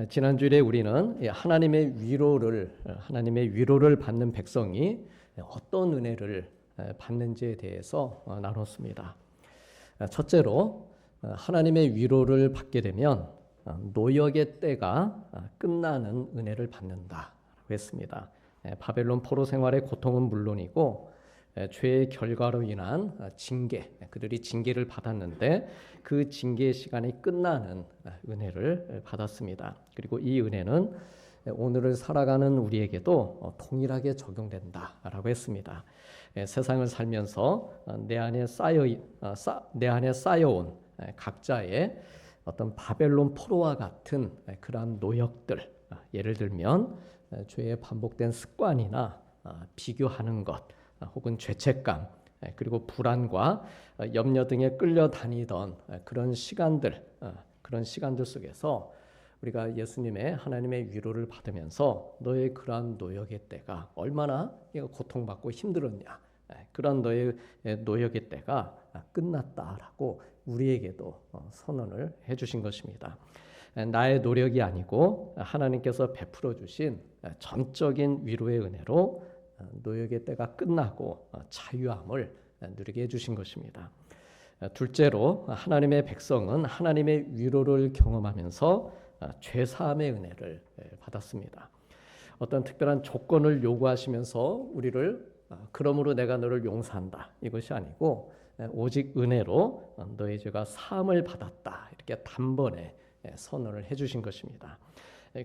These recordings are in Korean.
지난주에 우리는 하나님의 위로를 받는 백성이 어떤 은혜를 받는지에 대해서 나눴습니다. 첫째로 하나님의 위로를 받게 되면 노역의 때가 끝나는 은혜를 받는다라고 했습니다. 바벨론 포로 생활의 고통은 물론이고 죄의 결과로 인한 징계, 그들이 징계를 받았는데 그 징계의 시간이 끝나는 은혜를 받았습니다. 그리고 이 은혜는 오늘을 살아가는 우리에게도 동일하게 적용된다라고 했습니다. 세상을 살면서 내 안에 쌓여온 각자의 어떤 바벨론 포로와 같은 그러한 노역들, 예를 들면 죄의 반복된 습관이나 비교하는 것, 혹은 죄책감, 그리고 불안과 염려 등에 끌려다니던 그런 시간들 속에서 우리가 예수님의 하나님의 위로를 받으면서 너의 그러한 노역의 때가 얼마나 고통받고 힘들었냐, 그런 너의 노역의 때가 끝났다라고 우리에게도 선언을 해주신 것입니다. 나의 노력이 아니고 하나님께서 베풀어 주신 전적인 위로의 은혜로 노역의 때가 끝나고 자유함을 누리게 해주신 것입니다. 둘째로 하나님의 백성은 하나님의 위로를 경험하면서 죄사함의 은혜를 받았습니다. 어떤 특별한 조건을 요구하시면서 우리를 그러므로 내가 너를 용서한다, 이것이 아니고 오직 은혜로 너의 죄가 사함을 받았다, 이렇게 단번에 선언을 해주신 것입니다.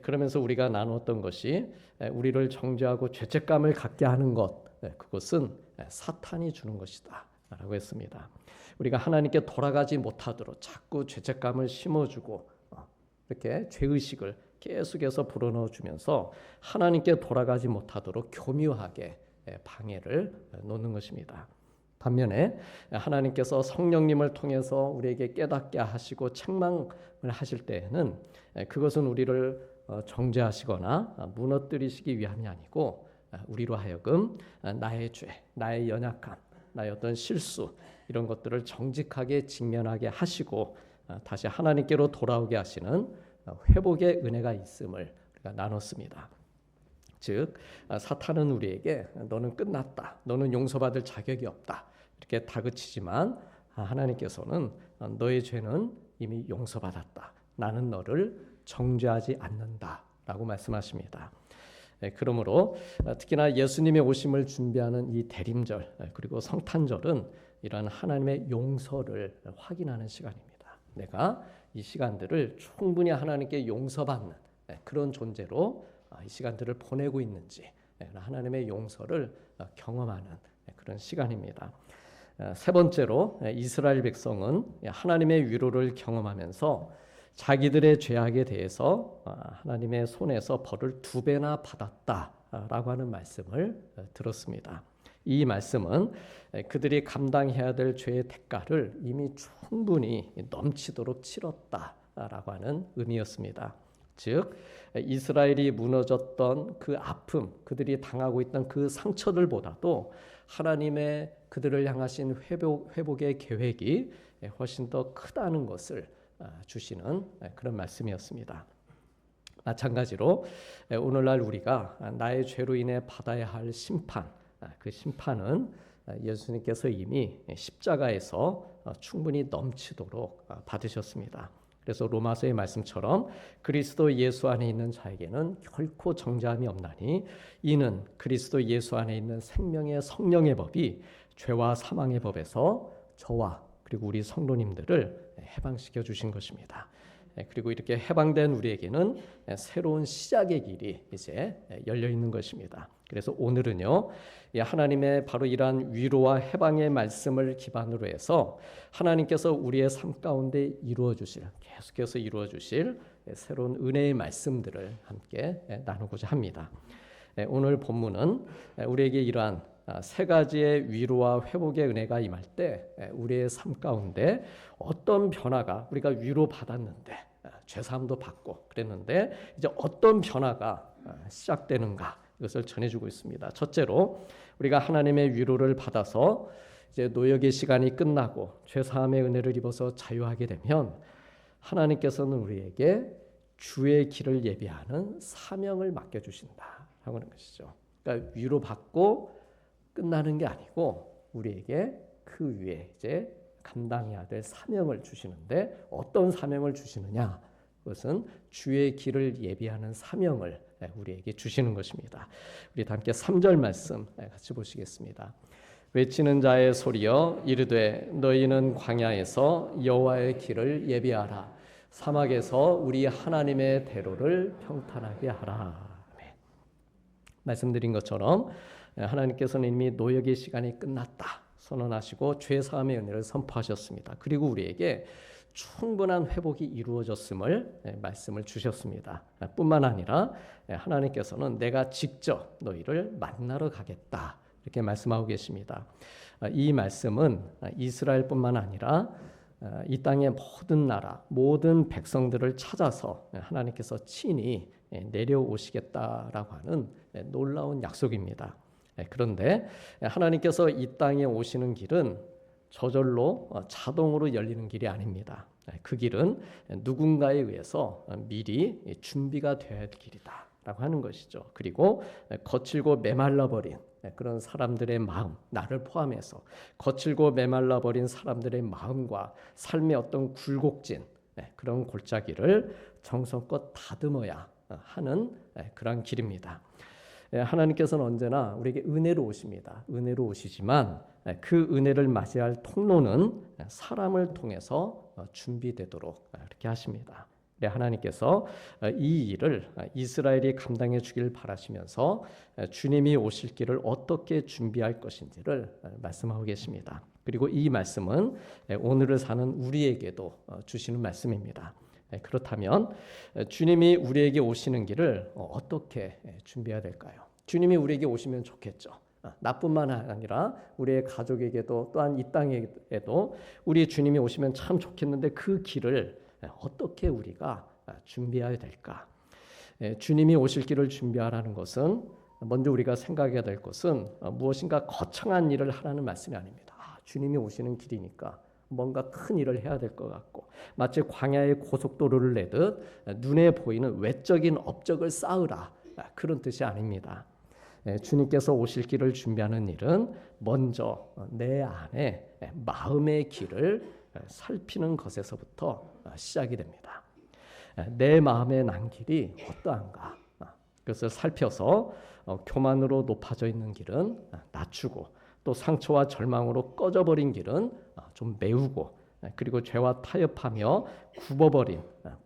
그러면서 우리가 나누었던 것이 우리를 정죄하고 죄책감을 갖게 하는 것, 그것은 사탄이 주는 것이다 라고 했습니다. 우리가 하나님께 돌아가지 못하도록 자꾸 죄책감을 심어주고 이렇게 죄의식을 계속해서 불어넣어주면서 하나님께 돌아가지 못하도록 교묘하게 방해를 놓는 것입니다. 반면에 하나님께서 성령님을 통해서 우리에게 깨닫게 하시고 책망을 하실 때에는 그것은 우리를 정죄하시거나 무너뜨리시기 위함이 아니고 우리로 하여금 나의 죄, 나의 연약함, 나의 어떤 실수, 이런 것들을 정직하게 직면하게 하시고 다시 하나님께로 돌아오게 하시는 회복의 은혜가 있음을 우리가 나눴습니다. 즉 사탄은 우리에게 너는 끝났다, 너는 용서받을 자격이 없다, 이렇게 다그치지만 하나님께서는 너의 죄는 이미 용서받았다, 나는 너를 정죄하지 않는다라고 말씀하십니다. 그러므로 특히나 예수님의 오심을 준비하는 이 대림절 그리고 성탄절은 이러한 하나님의 용서를 확인하는 시간입니다. 내가 이 시간들을 충분히 하나님께 용서받는 그런 존재로 이 시간들을 보내고 있는지, 하나님의 용서를 경험하는 그런 시간입니다. 세 번째로 이스라엘 백성은 하나님의 위로를 경험하면서 자기들의 죄악에 대해서 하나님의 손에서 벌을 2배나 받았다라고 하는 말씀을 들었습니다. 이 말씀은 그들이 감당해야 될 죄의 대가를 이미 충분히 넘치도록 치렀다라고 하는 의미였습니다. 즉 이스라엘이 무너졌던 그 아픔, 그들이 당하고 있던 그 상처들보다도 하나님의 그들을 향하신 회복의 계획이 훨씬 더 크다는 것을 주시는 그런 말씀이었습니다. 마찬가지로 오늘날 우리가 나의 죄로 인해 받아야 할 심판, 그 심판은 예수님께서 이미 십자가에서 충분히 넘치도록 받으셨습니다. 그래서 로마서의 말씀처럼 그리스도 예수 안에 있는 자에게는 결코 정죄함이 없나니 이는 그리스도 예수 안에 있는 생명의 성령의 법이 죄와 사망의 법에서 저와 그리고 우리 성도님들을 해방시켜 주신 것입니다. 그리고 이렇게 해방된 우리에게는 새로운 시작의 길이 이제 열려 있는 것입니다. 그래서 오늘은요, 하나님의 바로 이러한 위로와 해방의 말씀을 기반으로 해서 하나님께서 우리의 삶 가운데 계속해서 이루어 주실 새로운 은혜의 말씀들을 함께 나누고자 합니다. 오늘 본문은 우리에게 이러한 세 가지의 위로와 회복의 은혜가 임할 때 우리의 삶 가운데 어떤 변화가, 우리가 위로받았는데 죄사함도 받고 그랬는데 이제 어떤 변화가 시작되는가, 이것을 전해주고 있습니다. 첫째로 우리가 하나님의 위로를 받아서 이제 노역의 시간이 끝나고 죄사함의 은혜를 입어서 자유하게 되면 하나님께서는 우리에게 주의 길을 예비하는 사명을 맡겨주신다 하고 하는 것이죠. 그러니까 위로받고 끝나는 게 아니고 우리에게 그 위에 이제 감당해야 될 사명을 주시는데 어떤 사명을 주시느냐? 그것은 주의 길을 예비하는 사명을 우리에게 주시는 것입니다. 우리 함께 3절 말씀 같이 보시겠습니다. 외치는 자의 소리여 이르되 너희는 광야에서 여호와의 길을 예비하라. 사막에서 우리 하나님의 대로를 평탄하게 하라. 아멘. 말씀드린 것처럼 하나님께서는 이미 노역의 시간이 끝났다 선언하시고 죄사함의 은혜를 선포하셨습니다. 그리고 우리에게 충분한 회복이 이루어졌음을 말씀을 주셨습니다. 뿐만 아니라 하나님께서는 내가 직접 너희를 만나러 가겠다 이렇게 말씀하고 계십니다. 이 말씀은 이스라엘뿐만 아니라 이 땅의 모든 나라, 모든 백성들을 찾아서 하나님께서 친히 내려오시겠다라고 하는 놀라운 약속입니다. 그런데 하나님께서 이 땅에 오시는 길은 저절로 자동으로 열리는 길이 아닙니다. 그 길은 누군가에 의해서 미리 준비가 되어야 할 길이다라고 하는 것이죠. 그리고 거칠고 메말라버린 그런 사람들의 마음, 나를 포함해서 거칠고 메말라버린 사람들의 마음과 삶의 어떤 굴곡진 그런 골짜기를 정성껏 다듬어야 하는 그런 길입니다. 하나님께서는 언제나 우리에게 은혜로 오십니다. 은혜로 오시지만 그 은혜를 맞이할 통로는 사람을 통해서 준비되도록 이렇게 하십니다. 하나님께서 이 일을 이스라엘이 감당해 주길 바라시면서 주님이 오실 길을 어떻게 준비할 것인지를 말씀하고 계십니다. 그리고 이 말씀은 오늘을 사는 우리에게도 주시는 말씀입니다. 그렇다면 주님이 우리에게 오시는 길을 어떻게 준비해야 될까요? 주님이 우리에게 오시면 좋겠죠. 나뿐만 아니라 우리의 가족에게도 또한 이 땅에도 우리 주님이 오시면 참 좋겠는데 그 길을 어떻게 우리가 준비해야 될까? 주님이 오실 길을 준비하라는 것은 먼저 우리가 생각해야 될 것은 무엇인가 거창한 일을 하라는 말씀이 아닙니다. 주님이 오시는 길이니까 뭔가 큰 일을 해야 될 것 같고 마치 광야의 고속도로를 내듯 눈에 보이는 외적인 업적을 쌓으라 그런 뜻이 아닙니다. 주님께서 오실 길을 준비하는 일은 먼저 내 안에 마음의 길을 살피는 것에서부터 시작이 됩니다. 내 마음의 난길이 어떠한가? 그것을 살펴서 교만으로 높아져 있는 길은 낮추고 또 상처와 절망으로 꺼져버린 길은 좀 메우고 그리고 죄와 타협하며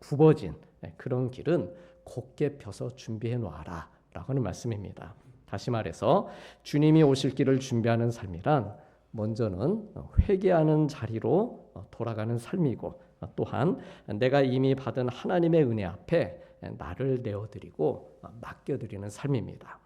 굽어진 그런 길은 곧게 펴서 준비해 놓아라 라고 하는 말씀입니다. 다시 말해서 주님이 오실 길을 준비하는 삶이란 먼저는 회개하는 자리로 돌아가는 삶이고 또한 내가 이미 받은 하나님의 은혜 앞에 나를 내어드리고 맡겨드리는 삶입니다.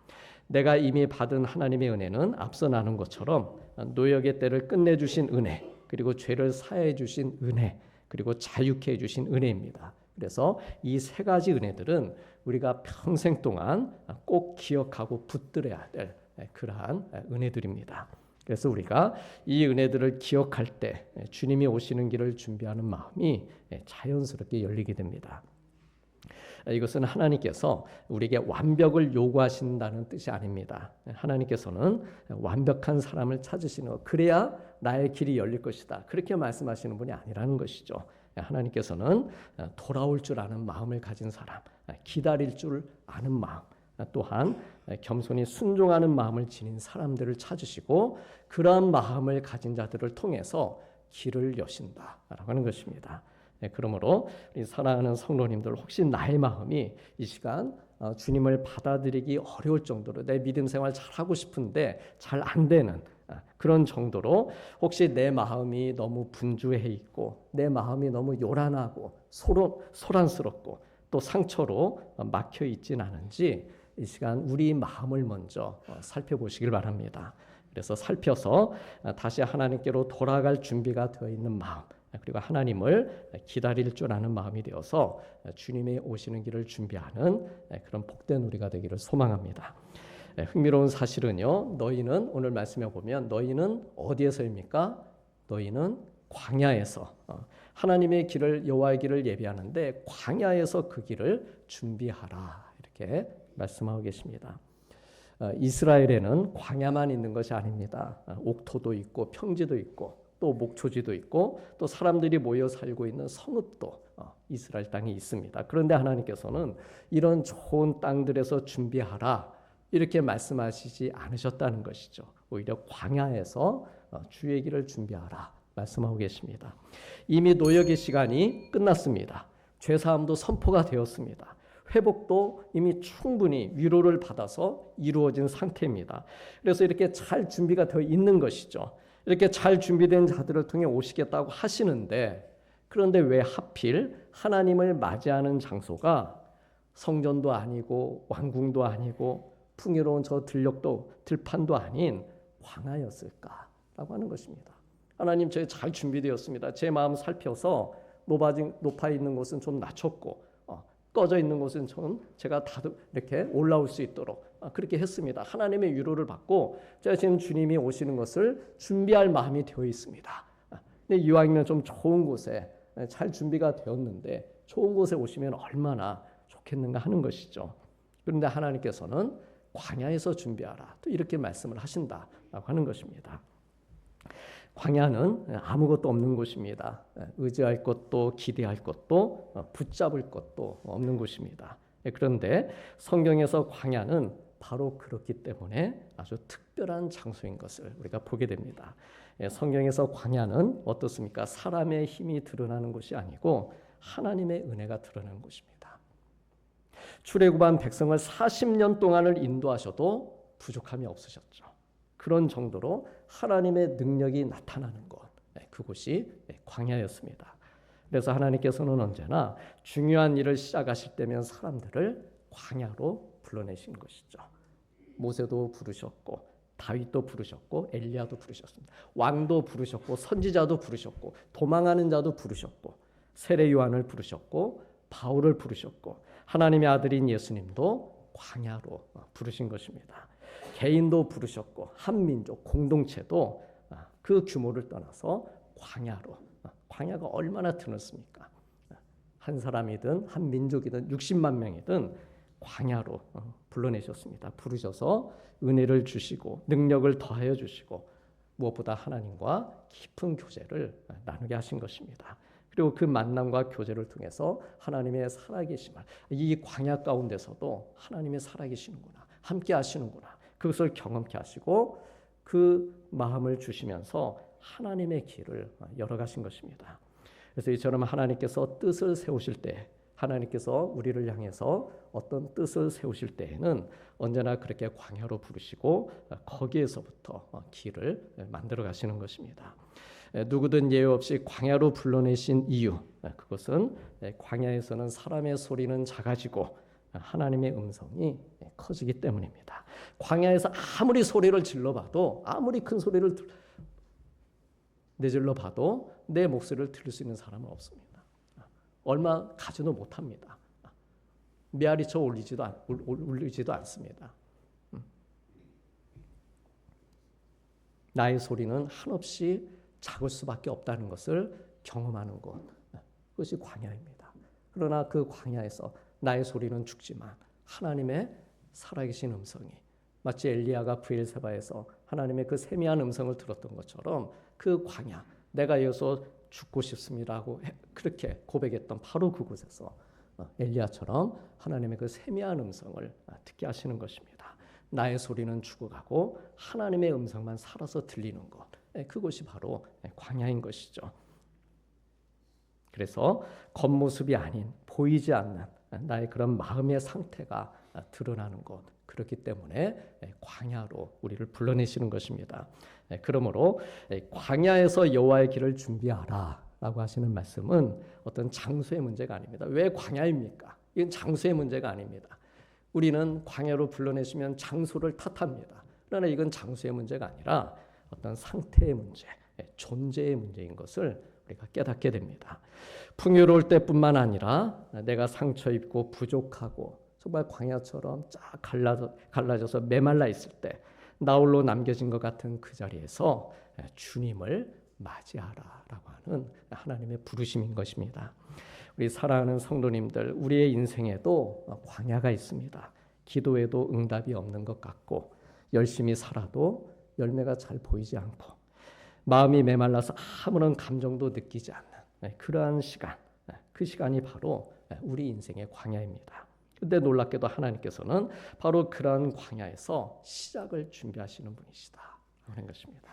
내가 이미 받은 하나님의 은혜는 앞서 나눈 것처럼 노역의 때를 끝내주신 은혜 그리고 죄를 사해 주신 은혜 그리고 자유케 해주신 은혜입니다. 그래서 이 세 가지 은혜들은 우리가 평생 동안 꼭 기억하고 붙들어야 될 그러한 은혜들입니다. 그래서 우리가 이 은혜들을 기억할 때 주님이 오시는 길을 준비하는 마음이 자연스럽게 열리게 됩니다. 이것은 하나님께서 우리에게 완벽을 요구하신다는 뜻이 아닙니다. 하나님께서는 완벽한 사람을 찾으시는 것, 그래야 나의 길이 열릴 것이다. 그렇게 말씀하시는 분이 아니라는 것이죠. 하나님께서는 돌아올 줄 아는 마음을 가진 사람, 기다릴 줄 아는 마음, 또한 겸손히 순종하는 마음을 지닌 사람들을 찾으시고 그러한 마음을 가진 자들을 통해서 길을 여신다라고 하는 것입니다. 그러므로 우리 사랑하는 성도님들 혹시 나의 마음이 이 시간 주님을 받아들이기 어려울 정도로 내 믿음 생활 잘하고 싶은데 잘 안 되는 그런 정도로 혹시 내 마음이 너무 분주해 있고 내 마음이 너무 요란하고 소란스럽고 또 상처로 막혀 있진 않은지 이 시간 우리 마음을 먼저 살펴보시길 바랍니다. 그래서 살펴서 다시 하나님께로 돌아갈 준비가 되어 있는 마음 그리고 하나님을 기다릴 줄 아는 마음이 되어서 주님의 오시는 길을 준비하는 그런 복된 우리가 되기를 소망합니다. 흥미로운 사실은요. 너희는 오늘 말씀에 보면 너희는 어디에서입니까? 너희는 광야에서 하나님의 길을 여호와의 길을 예비하는데 광야에서 그 길을 준비하라 이렇게 말씀하고 계십니다. 이스라엘에는 광야만 있는 것이 아닙니다. 옥토도 있고 평지도 있고 또 목초지도 있고 또 사람들이 모여 살고 있는 성읍도 이스라엘 땅에 있습니다. 그런데 하나님께서는 이런 좋은 땅들에서 준비하라 이렇게 말씀하시지 않으셨다는 것이죠. 오히려 광야에서 주의 길을 준비하라 말씀하고 계십니다. 이미 노역의 시간이 끝났습니다. 죄사함도 선포가 되었습니다. 회복도 이미 충분히 위로를 받아서 이루어진 상태입니다. 그래서 이렇게 잘 준비가 되어 있는 것이죠. 이렇게 잘 준비된 자들을 통해 오시겠다고 하시는데 그런데 왜 하필 하나님을 맞이하는 장소가 성전도 아니고 왕궁도 아니고 풍요로운 저 들녘도 들판도 아닌 광야였을까라고 하는 것입니다. 하나님 저희 잘 준비되었습니다. 제 마음 살펴서 높아 있는 곳은 좀 낮췄고 꺼져 있는 곳은 좀 제가 다 이렇게 올라올 수 있도록 그렇게 했습니다. 하나님의 위로를 받고 제가 지금 주님이 오시는 것을 준비할 마음이 되어 있습니다. 근데 이왕이면 좀 좋은 곳에 잘 준비가 되었는데 좋은 곳에 오시면 얼마나 좋겠는가 하는 것이죠. 그런데 하나님께서는 광야에서 준비하라 또 이렇게 말씀을 하신다라고 하는 것입니다. 광야는 아무것도 없는 곳입니다. 의지할 것도 기대할 것도 붙잡을 것도 없는 곳입니다. 그런데 성경에서 광야는 바로 그렇기 때문에 아주 특별한 장소인 것을 우리가 보게 됩니다. 성경에서 광야는 어떻습니까? 사람의 힘이 드러나는 곳이 아니고 하나님의 은혜가 드러나는 곳입니다. 출애굽한 백성을 40년 동안을 인도하셔도 부족함이 없으셨죠. 그런 정도로 하나님의 능력이 나타나는 곳, 그곳이 광야였습니다. 그래서 하나님께서는 언제나 중요한 일을 시작하실 때면 사람들을 광야로 불러내신 것이죠. 모세도 부르셨고 다윗도 부르셨고 엘리야도 부르셨습니다. 왕도 부르셨고 선지자도 부르셨고 도망하는 자도 부르셨고 세례 요한을 부르셨고 바울을 부르셨고 하나님의 아들인 예수님도 광야로 부르신 것입니다. 개인도 부르셨고 한 민족 공동체도 그 규모를 떠나서 광야로 광야가 얼마나 드넓습니까? 한 사람이든 한 민족이든 60만 명이든 광야로 불러내셨습니다. 부르셔서 은혜를 주시고 능력을 더하여 주시고 무엇보다 하나님과 깊은 교제를 나누게 하신 것입니다. 그리고 그 만남과 교제를 통해서 하나님의 살아계심을 이 광야 가운데서도 하나님의 살아계시는구나 함께 하시는구나 그것을 경험케 하시고 그 마음을 주시면서 하나님의 길을 열어가신 것입니다. 그래서 이처럼 하나님께서 뜻을 세우실 때 하나님께서 우리를 향해서 어떤 뜻을 세우실 때에는 언제나 그렇게 광야로 부르시고 거기에서부터 길을 만들어 가시는 것입니다. 누구든 예외 없이 광야로 불러내신 이유 그것은 광야에서는 사람의 소리는 작아지고 하나님의 음성이 커지기 때문입니다. 광야에서 아무리 소리를 질러봐도 아무리 큰 소리를 내질러봐도 내 목소리를 들을 수 있는 사람은 없습니다. 얼마 가지도 못합니다. 메아리쳐 울리지도 않습니다. 나의 소리는 한없이 작을 수밖에 없다는 것을 경험하는 곳 그것이 광야입니다. 그러나 그 광야에서 나의 소리는 죽지만 하나님의 살아계신 음성이 마치 엘리야가 브엘세바에서 하나님의 그 세미한 음성을 들었던 것처럼 그 광야 내가 여기서 죽고 싶습니다라고 그렇게 고백했던 바로 그곳에서 엘리야처럼 하나님의 그 세미한 음성을 듣게 하시는 것입니다. 나의 소리는 죽어가고 하나님의 음성만 살아서 들리는 것 그것이 바로 광야인 것이죠. 그래서 겉모습이 아닌 보이지 않는 나의 그런 마음의 상태가 드러나는 것 그렇기 때문에 광야로 우리를 불러내시는 것입니다. 그러므로 광야에서 여호와의 길을 준비하라 라고 하시는 말씀은 어떤 장소의 문제가 아닙니다. 왜 광야입니까? 이건 장소의 문제가 아닙니다. 우리는 광야로 불러내시면 장소를 탓합니다. 그러나 이건 장소의 문제가 아니라 어떤 상태의 문제, 존재의 문제인 것을 우리가 깨닫게 됩니다. 풍요로울 때뿐만 아니라 내가 상처 입고 부족하고 정말 광야처럼 쫙 갈라져서 메말라 있을 때 나홀로 남겨진 것 같은 그 자리에서 주님을 맞이하라라고 하는 하나님의 부르심인 것입니다. 우리 사랑하는 성도님들, 우리의 인생에도 광야가 있습니다. 기도해도 응답이 없는 것 같고 열심히 살아도 열매가 잘 보이지 않고 마음이 메말라서 아무런 감정도 느끼지 않는 그러한 시간, 그 시간이 바로 우리 인생의 광야입니다. 근데 놀랍게도 하나님께서는 바로 그러한 광야에서 시작을 준비하시는 분이시다 하는 것입니다.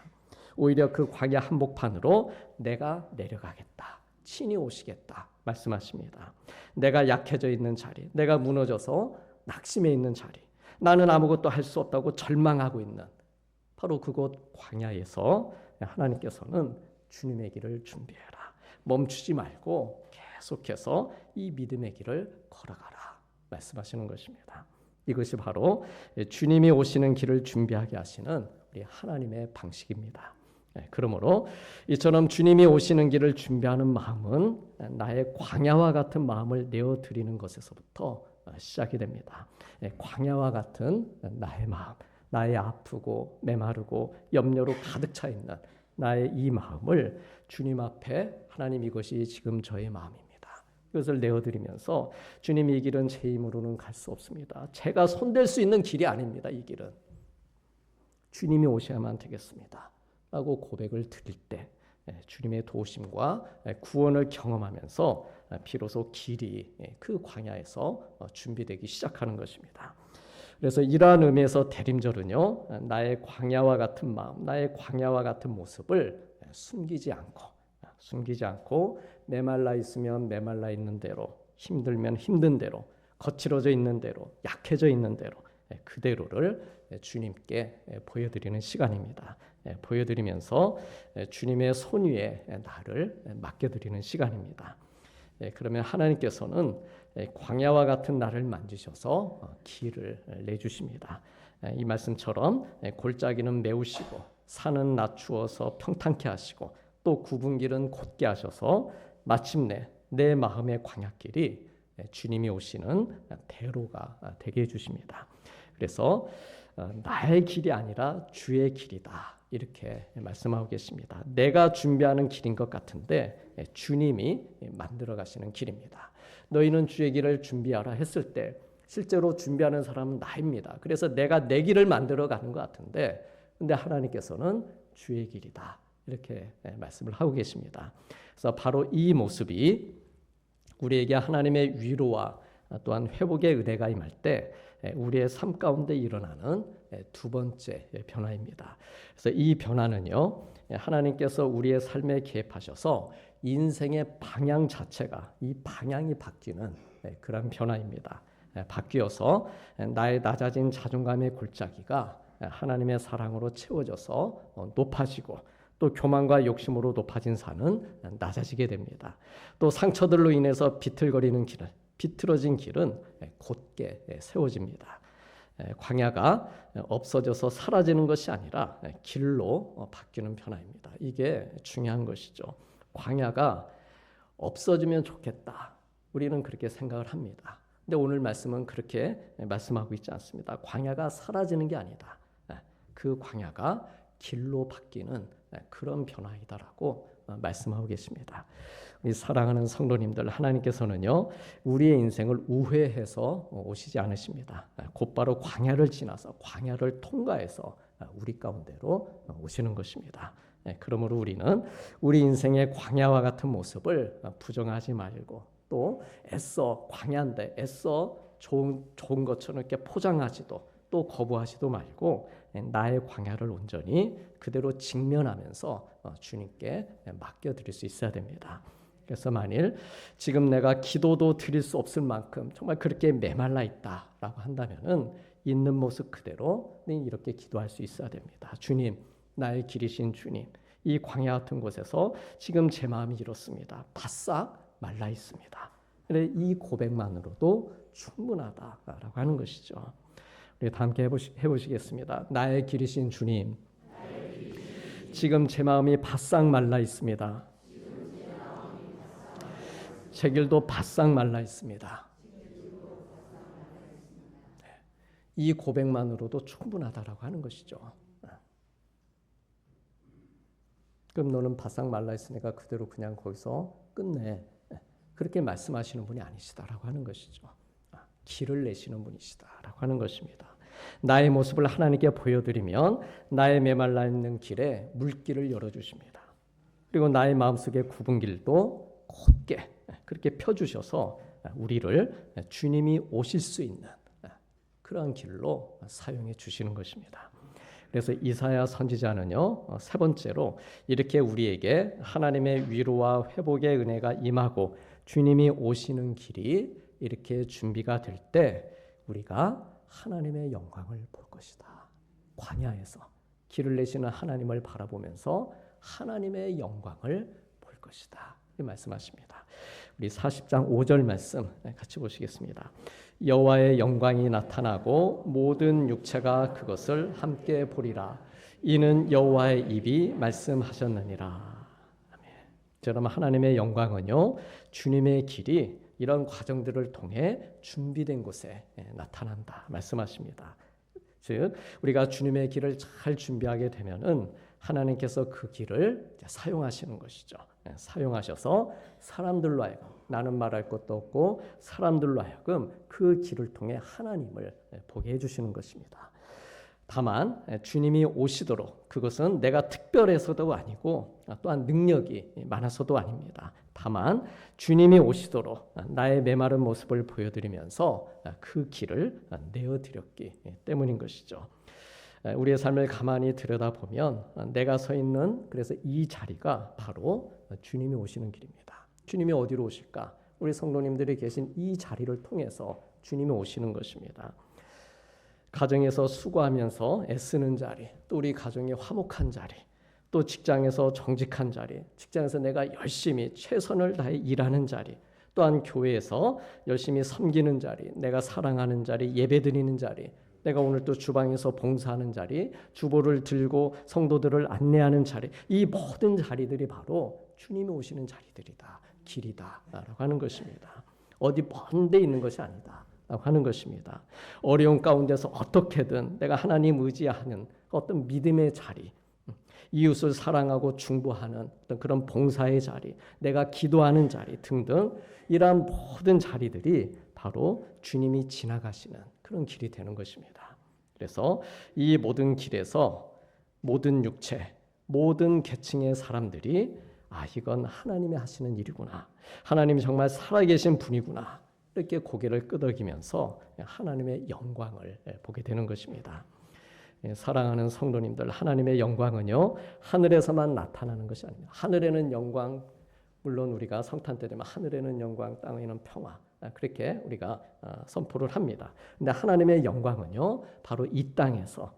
오히려 그 광야 한복판으로 내가 내려가겠다, 친히 오시겠다 말씀하십니다. 내가 약해져 있는 자리, 내가 무너져서 낙심해 있는 자리, 나는 아무것도 할 수 없다고 절망하고 있는 바로 그곳 광야에서 하나님께서는 주님의 길을 준비해라, 멈추지 말고 계속해서 이 믿음의 길을 걸어가라 말씀하시는 것입니다. 이것이 바로 주님이 오시는 길을 준비하게 하시는 우리 하나님의 방식입니다. 그러므로 이처럼 주님이 오시는 길을 준비하는 마음은 나의 광야와 같은 마음을 내어드리는 것에서부터 시작이 됩니다. 광야와 같은 나의 마음, 나의 아프고 메마르고 염려로 가득 차 있는 나의 이 마음을 주님 앞에 하나님, 이것이 지금 저의 마음입니다. 이것을 내어드리면서 주님, 이 길은 제 힘으로는 갈 수 없습니다. 제가 손댈 수 있는 길이 아닙니다. 이 길은 주님이 오셔야만 되겠습니다 라고 고백을 드릴 때 주님의 도우심과 구원을 경험하면서 비로소 길이 그 광야에서 준비되기 시작하는 것입니다. 그래서 이러한 의미에서 대림절은요, 나의 광야와 같은 마음, 나의 광야와 같은 모습을 숨기지 않고 메말라 있으면 메말라 있는 대로, 힘들면 힘든 대로, 거칠어져 있는 대로, 약해져 있는 대로 그대로를 주님께 보여드리는 시간입니다. 보여드리면서 주님의 손 위에 나를 맡겨드리는 시간입니다. 그러면 하나님께서는 광야와 같은 나를 만지셔서 길을 내주십니다. 이 말씀처럼 골짜기는 메우시고 산은 낮추어서 평탄케 하시고 또 굽은 길은 곧게 하셔서 마침내 내 마음의 광야길이 주님이 오시는 대로가 되게 해주십니다. 그래서 나의 길이 아니라 주의 길이다, 이렇게 말씀하고 계십니다. 내가 준비하는 길인 것 같은데 주님이 만들어 가시는 길입니다. 너희는 주의 길을 준비하라 했을 때 실제로 준비하는 사람은 나입니다. 그래서 내가 내 길을 만들어 가는 것 같은데, 근데 하나님께서는 주의 길이다, 이렇게 말씀을 하고 계십니다. 그래서 바로 이 모습이 우리에게 하나님의 위로와 또한 회복의 은혜가 임할 때 우리의 삶 가운데 일어나는 두 번째 변화입니다. 그래서 이 변화는요, 하나님께서 우리의 삶에 개입하셔서 인생의 방향 자체가, 이 방향이 바뀌는 그런 변화입니다. 바뀌어서 나의 낮아진 자존감의 골짜기가 하나님의 사랑으로 채워져서 높아지고, 또 교만과 욕심으로 높아진 산은 낮아지게 됩니다. 또 상처들로 인해서 비틀어진 길은 곧게 세워집니다. 광야가 없어져서 사라지는 것이 아니라 길로 바뀌는 변화입니다. 이게 중요한 것이죠. 광야가 없어지면 좋겠다, 우리는 그렇게 생각을 합니다. 근데 오늘 말씀은 그렇게 말씀하고 있지 않습니다. 광야가 사라지는 게 아니다, 그 광야가 길로 바뀌는 그런 변화이다라고 말씀하고 계십니다. 우리 사랑하는 성도님들, 하나님께서는요, 우리의 인생을 우회해서 오시지 않으십니다. 곧바로 광야를 지나서, 광야를 통과해서 우리 가운데로 오시는 것입니다. 그러므로 우리는 우리 인생의 광야와 같은 모습을 부정하지 말고, 또 애써 광야인데 애써 좋은 것처럼 이렇게 포장하지도 또 거부하지도 말고 나의 광야를 온전히 그대로 직면하면서 주님께 맡겨드릴 수 있어야 됩니다. 그래서 만일 지금 내가 기도도 드릴 수 없을 만큼 정말 그렇게 메말라 있다라고 한다면은 있는 모습 그대로 이렇게 기도할 수 있어야 됩니다. 주님, 나의 길이신 주님, 이 광야 같은 곳에서 지금 제 마음이 이렇습니다. 바싹 말라 있습니다. 그래, 이 고백만으로도 충분하다라고 하는 것이죠. 우리 다 함께 해보시겠습니다. 나의 길이신 주님, 지금 제 마음이 바싹 말라 있습니다. 제 길도 바싹 말라 있습니다. 이 고백만으로도 충분하다라고 하는 것이죠. 그럼 너는 바싹 말라 있으니까 그대로 그냥 거기서 끝내. 그렇게 말씀하시는 분이 아니시다라고 하는 것이죠. 길을 내시는 분이시다라고 하는 것입니다. 나의 모습을 하나님께 보여드리면 나의 메말라 있는 길에 물길을 열어주십니다. 그리고 나의 마음속의 굽은 길도 곧게 그렇게 펴주셔서 우리를 주님이 오실 수 있는 그러한 길로 사용해 주시는 것입니다. 그래서 이사야 선지자는요, 세 번째로 이렇게 우리에게 하나님의 위로와 회복의 은혜가 임하고 주님이 오시는 길이 이렇게 준비가 될 때 우리가 하나님의 영광을 볼 것이다. 광야에서 길을 내시는 하나님을 바라보면서 하나님의 영광을 볼 것이다. 이 말씀하십니다. 우리 40장 5절 말씀 같이 보시겠습니다. 여호와의 영광이 나타나고 모든 육체가 그것을 함께 보리라. 이는 여호와의 입이 말씀하셨느니라. 아멘. 여러분, 하나님의 영광은요, 주님의 길이 이런 과정들을 통해 준비된 곳에 나타난다 말씀하십니다. 즉 우리가 주님의 길을 잘 준비하게 되면은 하나님께서 그 길을 사용하시는 것이죠. 사용하셔서 사람들로 하여금, 나는 말할 것도 없고 사람들로 하여금 그 길을 통해 하나님을 보게 해주시는 것입니다. 다만 주님이 오시도록, 그것은 내가 특별해서도 아니고 또한 능력이 많아서도 아닙니다. 다만 주님이 오시도록 나의 메마른 모습을 보여드리면서 그 길을 내어드렸기 때문인 것이죠. 우리의 삶을 가만히 들여다보면 내가 서 있는, 그래서 이 자리가 바로 주님이 오시는 길입니다. 주님이 어디로 오실까? 우리 성도님들이 계신 이 자리를 통해서 주님이 오시는 것입니다. 가정에서 수고하면서 애쓰는 자리, 또 우리 가정이 화목한 자리, 또 직장에서 정직한 자리, 직장에서 내가 열심히 최선을 다해 일하는 자리, 또한 교회에서 열심히 섬기는 자리, 내가 사랑하는 자리, 예배드리는 자리, 내가 오늘 또 주방에서 봉사하는 자리, 주보를 들고 성도들을 안내하는 자리, 이 모든 자리들이 바로 주님이 오시는 자리들이다, 길이다 라고 하는 것입니다. 어디 먼 데 있는 것이 아니다 라고 하는 것입니다. 어려운 가운데서 어떻게든 내가 하나님 의지하는 어떤 믿음의 자리, 이웃을 사랑하고 중보하는 어떤 그런 봉사의 자리, 내가 기도하는 자리 등등, 이러한 모든 자리들이 바로 주님이 지나가시는 그런 길이 되는 것입니다. 그래서 이 모든 길에서 모든 육체, 모든 계층의 사람들이 이건 하나님이 하시는 일이구나, 하나님이 정말 살아계신 분이구나, 이렇게 고개를 끄덕이면서 하나님의 영광을 보게 되는 것입니다. 사랑하는 성도님들, 하나님의 영광은요, 하늘에서만 나타나는 것이 아닙니다. 하늘에는 영광, 물론 우리가 성탄 때 되면 하늘에는 영광, 땅에는 평화, 그렇게 우리가 선포를 합니다. 근데 하나님의 영광은요, 바로 이 땅에서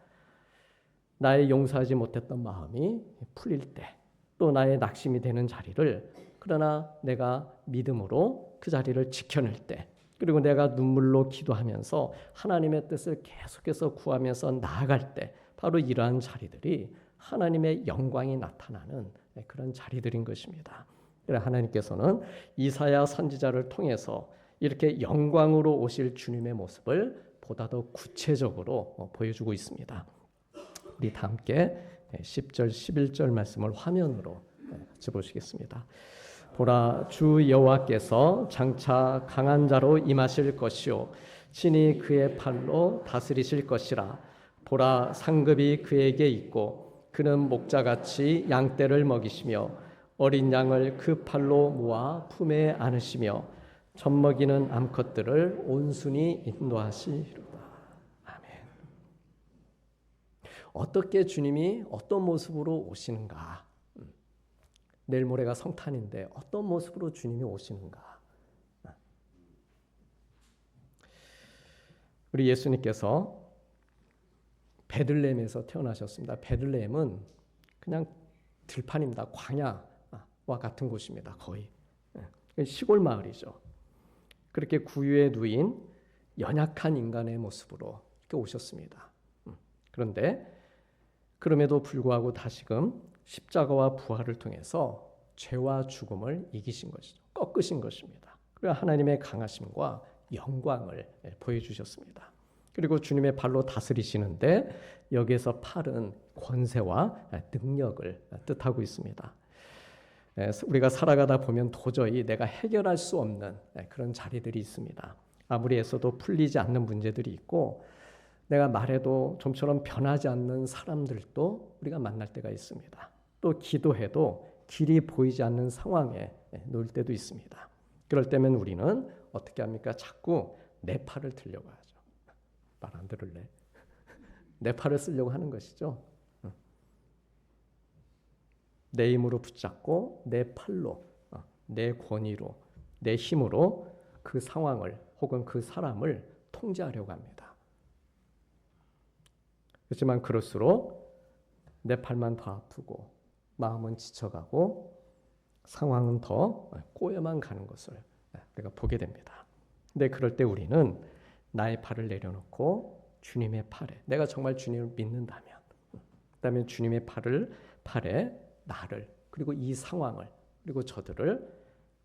나의 용서하지 못했던 마음이 풀릴 때, 또 나의 낙심이 되는 자리를, 그러나 내가 믿음으로 그 자리를 지켜낼 때, 그리고 내가 눈물로 기도하면서 하나님의 뜻을 계속해서 구하면서 나아갈 때, 바로 이러한 자리들이 하나님의 영광이 나타나는 그런 자리들인 것입니다. 그래서 하나님께서는 이사야 선지자를 통해서 이렇게 영광으로 오실 주님의 모습을 보다 더 구체적으로 보여주고 있습니다. 우리 다 함께 10절, 11절 말씀을 화면으로 같이 보시겠습니다. 보라, 주 여호와께서 장차 강한 자로 임하실 것이요 친히 그의 팔로 다스리실 것이라. 보라, 상급이 그에게 있고 그는 목자같이 양떼를 먹이시며 어린 양을 그 팔로 모아 품에 안으시며 젖먹이는 암컷들을 온순히 인도하시리로다. 아멘. 어떻게 주님이 어떤 모습으로 오시는가? 내일 모레가 성탄인데 어떤 모습으로 주님이 오시는가? 우리 예수님께서 베들레헴에서 태어나셨습니다. 베들레헴은 그냥 들판입니다. 광야와 같은 곳입니다. 거의 시골 마을이죠. 그렇게 구유에 누인 연약한 인간의 모습으로 이렇게 오셨습니다. 그런데 그럼에도 불구하고 다시금 십자가와 부활을 통해서 죄와 죽음을 이기신 것이죠. 꺾으신 것입니다. 그리고 하나님의 강하심과 영광을 보여주셨습니다. 그리고 주님의 발로 다스리시는데 여기에서 팔은 권세와 능력을 뜻하고 있습니다. 우리가 살아가다 보면 도저히 내가 해결할 수 없는 그런 자리들이 있습니다. 아무리 애써도 풀리지 않는 문제들이 있고 내가 말해도 좀처럼 변하지 않는 사람들도 우리가 만날 때가 있습니다. 또 기도해도 길이 보이지 않는 상황에 놓일 때도 있습니다. 그럴 때면 우리는 어떻게 합니까? 자꾸 내 팔을 들려고 하죠. 말 안 들을래? 내 팔을 쓰려고 하는 것이죠. 내 힘으로 붙잡고 내 팔로, 내 권위로, 내 힘으로 그 상황을 혹은 그 사람을 통제하려고 합니다. 그렇지만 그럴수록 내 팔만 더 아프고 마음은 지쳐가고 상황은 더 꼬여만 가는 것을 우리가 보게 됩니다. 근데 그럴 때 우리는 나의 팔을 내려놓고 주님의 팔에, 내가 정말 주님을 믿는다면, 그다음에 주님의 팔에 나를, 그리고 이 상황을, 그리고 저들을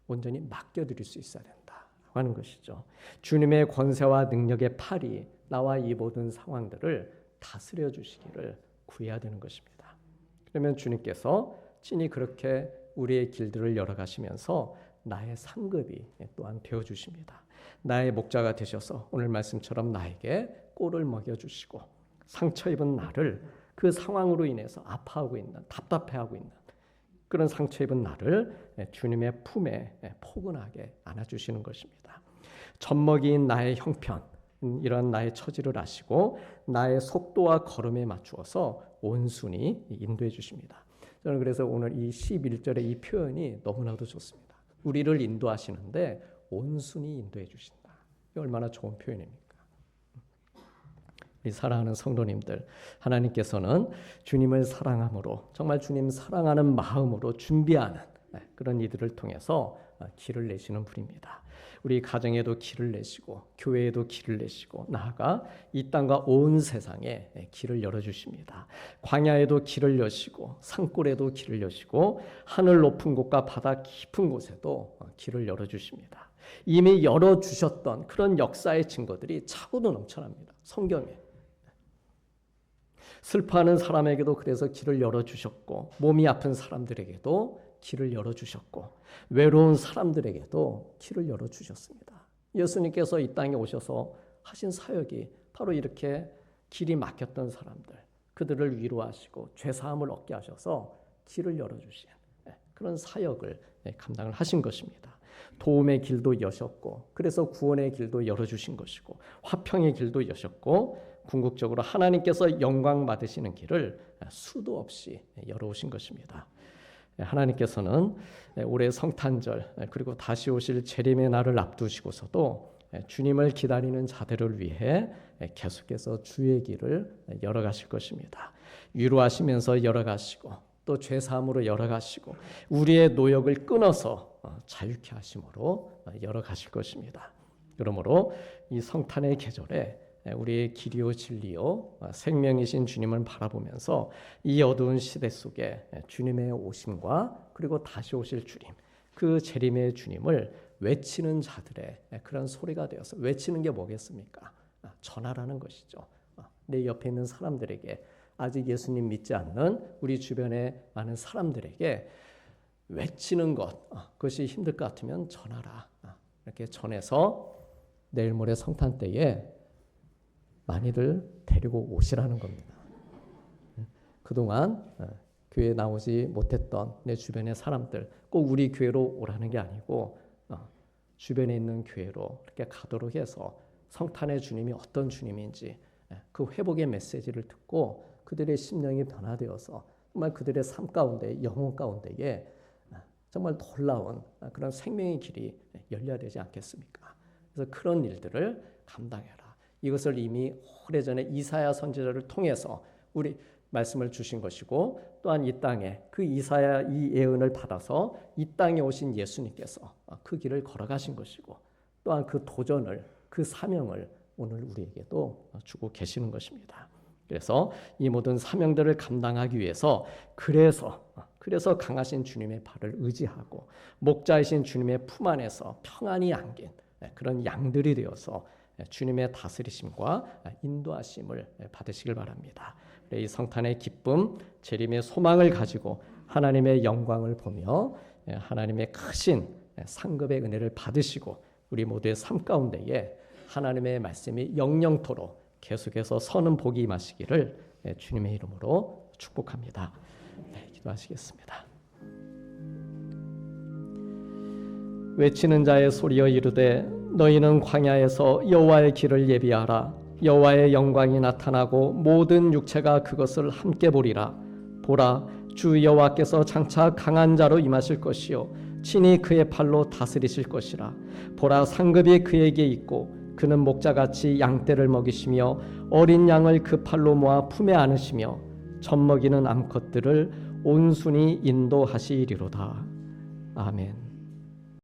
온전히 맡겨드릴 수 있어야 된다 하는 것이죠. 주님의 권세와 능력의 팔이 나와 이 모든 상황들을 다스려 주시기를 구해야 되는 것입니다. 그러면 주님께서 친히 그렇게 우리의 길들을 열어가시면서 나의 상급이 또한 되어주십니다. 나의 목자가 되셔서 오늘 말씀처럼 나에게 꼴을 먹여주시고 상처 입은 나를, 그 상황으로 인해서 아파하고 있는, 답답해하고 있는 그런 상처 입은 나를 주님의 품에 포근하게 안아주시는 것입니다. 젖먹이인 나의 형편, 이런 나의 처지를 아시고 나의 속도와 걸음에 맞추어서 온순히 인도해 주십니다. 저는 그래서 오늘 이 11절의 이 표현이 너무나도 좋습니다. 우리를 인도하시는데 온순히 인도해 주신다. 이게 얼마나 좋은 표현입니까? 우리 사랑하는 성도님들, 하나님께서는 주님을 사랑함으로, 정말 주님 사랑하는 마음으로 준비하는 그런 이들을 통해서 길을 내시는 분입니다. 우리 가정에도 길을 내시고 교회에도 길을 내시고 나아가 이 땅과 온 세상에 길을 열어주십니다. 광야에도 길을 여시고 산골에도 길을 여시고 하늘 높은 곳과 바다 깊은 곳에도 길을 열어주십니다. 이미 열어주셨던 그런 역사의 증거들이 차고도 넘쳐납니다. 성경에. 슬퍼하는 사람에게도 그래서 길을 열어주셨고 몸이 아픈 사람들에게도 길을 열어주셨고 외로운 사람들에게도 길을 열어주셨습니다. 예수님께서 이 땅에 오셔서 하신 사역이 바로 이렇게 길이 막혔던 사람들, 그들을 위로하시고 죄사함을 얻게 하셔서 길을 열어주신 그런 사역을 감당을 하신 것입니다. 도움의 길도 여셨고 그래서 구원의 길도 열어주신 것이고 화평의 길도 여셨고 궁극적으로 하나님께서 영광 받으시는 길을 수도 없이 열어오신 것입니다. 하나님께서는 올해 성탄절 그리고 다시 오실 재림의 날을 앞두시고서도 주님을 기다리는 자들을 위해 계속해서 주의 길을 열어가실 것입니다. 위로하시면서 열어가시고 또 죄사함으로 열어가시고 우리의 노역을 끊어서 자유케 하심으로 열어가실 것입니다. 그러므로 이 성탄의 계절에 우리의 길이요 진리요 생명이신 주님을 바라보면서 이 어두운 시대 속에 주님의 오심과 그리고 다시 오실 주님, 그 재림의 주님을 외치는 자들의 그런 소리가 되어서, 외치는 게 뭐겠습니까? 전하라는 것이죠. 내 옆에 있는 사람들에게, 아직 예수님 믿지 않는 우리 주변의 많은 사람들에게 외치는 것, 그것이 힘들 것 같으면 전하라. 이렇게 전해서 내일 모레 성탄 때에 많이들 데리고 오시라는 겁니다. 그동안 교회에 나오지 못했던 내 주변의 사람들 꼭 우리 교회로 오라는 게 아니고 주변에 있는 교회로 이렇게 가도록 해서 성탄의 주님이 어떤 주님인지 그 회복의 메시지를 듣고 그들의 심령이 변화되어서 정말 그들의 삶 가운데, 영혼 가운데에 정말 놀라운 그런 생명의 길이 열려야 되지 않겠습니까? 그래서 그런 일들을 감당해라. 이것을 이미 오래전에 이사야 선지자를 통해서 우리 말씀을 주신 것이고, 또한 이 땅에 그 이사야 이 예언을 받아서 이 땅에 오신 예수님께서 그 길을 걸어가신 것이고, 또한 그 도전을, 그 사명을 오늘 우리에게도 주고 계시는 것입니다. 그래서 이 모든 사명들을 감당하기 위해서 그래서 강하신 주님의 발을 의지하고 목자이신 주님의 품 안에서 평안히 안긴 그런 양들이 되어서 주님의 다스리심과 인도하심을 받으시길 바랍니다. 이 성탄의 기쁨, 재림의 소망을 가지고 하나님의 영광을 보며 하나님의 크신 상급의 은혜를 받으시고 우리 모두의 삶 가운데에 하나님의 말씀이 영영토록 계속해서 서는 복이 임하시기를 주님의 이름으로 축복합니다. 기도하시겠습니다. 외치는 자의 소리여 이르되 너희는 광야에서 여호와의 길을 예비하라. 여호와의 영광이 나타나고 모든 육체가 그것을 함께 보리라. 보라, 주 여호와께서 장차 강한 자로 임하실 것이요 친히 그의 팔로 다스리실 것이라. 보라, 상급이 그에게 있고 그는 목자같이 양떼를 먹이시며 어린 양을 그 팔로 모아 품에 안으시며 젖먹이는 암컷들을 온순히 인도하시리로다. 아멘.